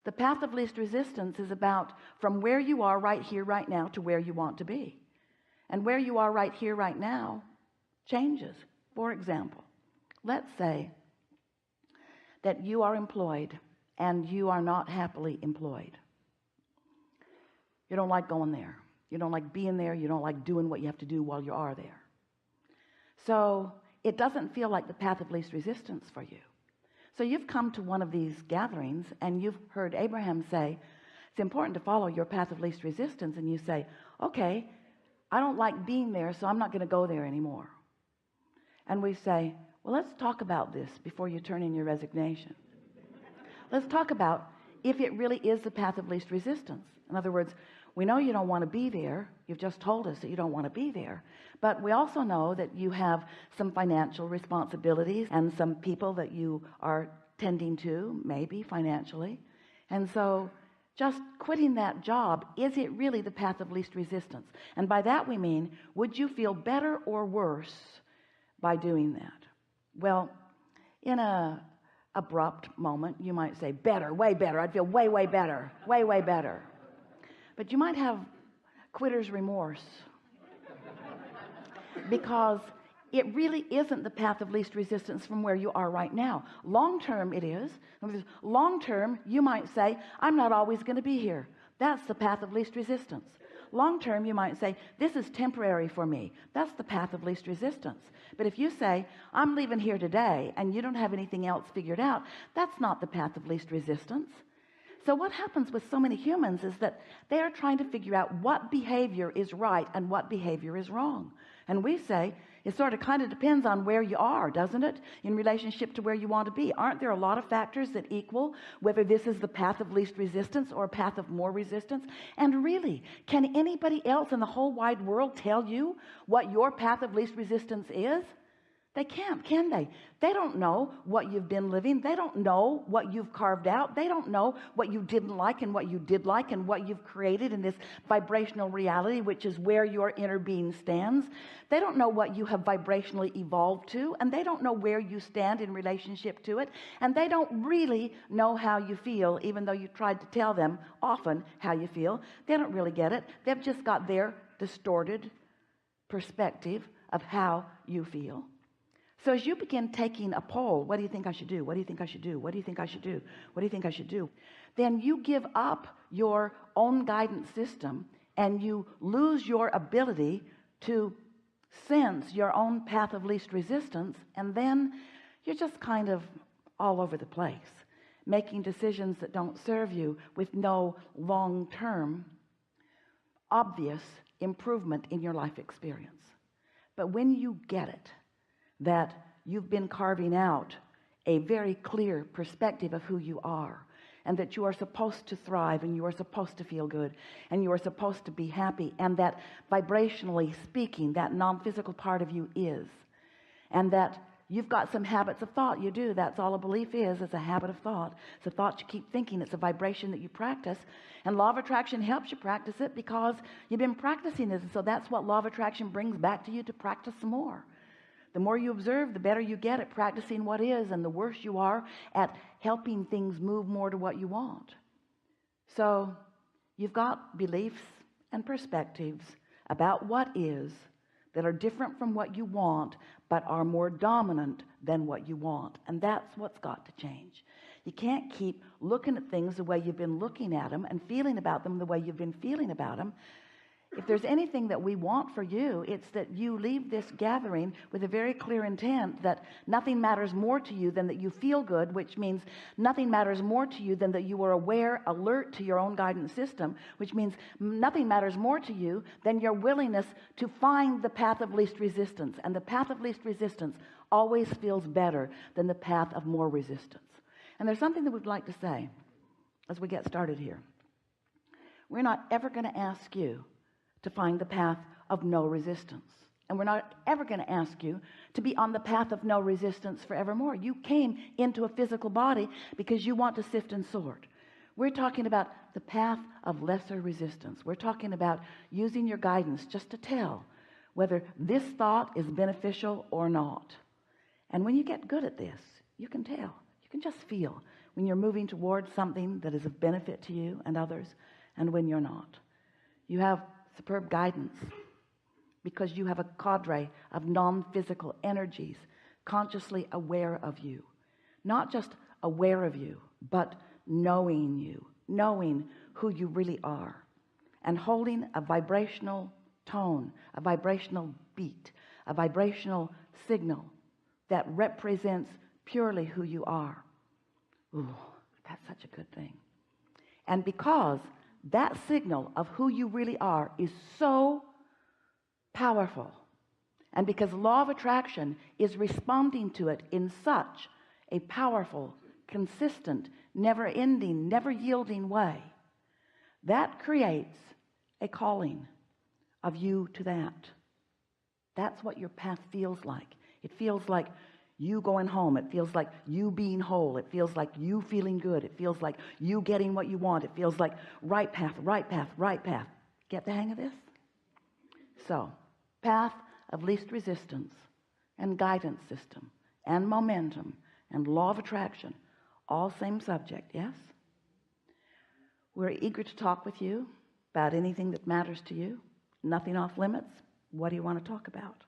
The path of least resistance is about from where you are right here right now to where you want to be, and where you are right here right now changes. For example, let's say that you are employed and you are not happily employed. You don't like going there, you don't like being there, you don't like doing what you have to do while you are there. So it doesn't feel like the path of least resistance for you. So you've come to one of these gatherings and you've heard Abraham say it's important to follow your path of least resistance, and you say, okay, I don't like being there, so I'm not going to go there anymore. And we say, well, let's talk about this before you turn in your resignation. Let's talk about if it really is the path of least resistance. In other words, we know you don't want to be there. You've just told us that you don't want to be there, but we also know that you have some financial responsibilities and some people that you are tending to, maybe financially. And so just quitting that job, is it really the path of least resistance? And by that we mean, would you feel better or worse by doing that? Well, in a abrupt moment you might say better, way better. I'd feel way better, way better. But you might have quitter's remorse, because it really isn't the path of least resistance from where you are right now. Long term it is. Long term you might say, I'm not always going to be here. That's the path of least resistance. Long term you might say, this is temporary for me. That's the path of least resistance. But if you say, I'm leaving here today, and you don't have anything else figured out, that's not the path of least resistance. So what happens with so many humans is that they are trying to figure out what behavior is right and what behavior is wrong. And we say it sort of kind of depends on where you are, doesn't it, in relationship to where you want to be. Aren't there a lot of factors that equal whether this is the path of least resistance or a path of more resistance? And really, can anybody else in the whole wide world tell you what your path of least resistance is? They can't, can they? They don't know what you've been living. They don't know what you've carved out. They don't know what you didn't like and what you did like and what you've created in this vibrational reality, which is where your inner being stands. They don't know what you have vibrationally evolved to, and they don't know where you stand in relationship to it, and they don't really know how you feel, even though you tried to tell them often how you feel. They don't really get it. They've just got their distorted perspective of how you feel. So as you begin taking a poll, what do you think I should do? What do you think I should do? What do you think I should do? What do you think I should do? Then you give up your own guidance system and you lose your ability to sense your own path of least resistance, and then you're just kind of all over the place, making decisions that don't serve you with no long-term obvious improvement in your life experience. But when you get it, that you've been carving out a very clear perspective of who you are, and that you are supposed to thrive, and you are supposed to feel good, and you are supposed to be happy, and that vibrationally speaking that non-physical part of you is, and that you've got some habits of thought. You do. That's all a belief is a habit of thought. It's a thought you keep thinking. It's a vibration that you practice, and law of attraction helps you practice it because you've been practicing this. And so that's what law of attraction brings back to you, to practice some more. The more you observe, the better you get at practicing what is, and the worse you are at helping things move more to what you want. So you've got beliefs and perspectives about what is that are different from what you want, but are more dominant than what you want. And that's what's got to change. You can't keep looking at things the way you've been looking at them and feeling about them the way you've been feeling about them. If there's anything that we want for you, it's that you leave this gathering with a very clear intent that nothing matters more to you than that you feel good, which means nothing matters more to you than that you are aware, alert to your own guidance system, which means nothing matters more to you than your willingness to find the path of least resistance. And the path of least resistance always feels better than the path of more resistance. And there's something that we'd like to say as we get started here. We're not ever going to ask you to find the path of no resistance, and we're not ever going to ask you to be on the path of no resistance forevermore. You came into a physical body because you want to sift and sort. We're talking about the path of lesser resistance. We're talking about using your guidance just to tell whether this thought is beneficial or not. And when you get good at this, you can tell, you can just feel when you're moving towards something that is of benefit to you and others, and when you're not. You have superb guidance because you have a cadre of non-physical energies consciously aware of you, not just aware of you, but knowing you, knowing who you really are, and holding a vibrational tone, a vibrational beat, a vibrational signal that represents purely who you are. Ooh, that's such a good thing. And because that signal of who you really are is so powerful, and because law of attraction is responding to it in such a powerful, consistent, never-ending, never-yielding way, that creates a calling of you to that. That's what your path feels like. It feels like you going home. It feels like you being whole. It feels like you feeling good. It feels like you getting what you want. It feels like right path, right path, right path. Get the hang of this? So, path of least resistance and guidance system and momentum and law of attraction, all same subject, yes? We're eager to talk with you about anything that matters to you. Nothing off limits. What do you want to talk about?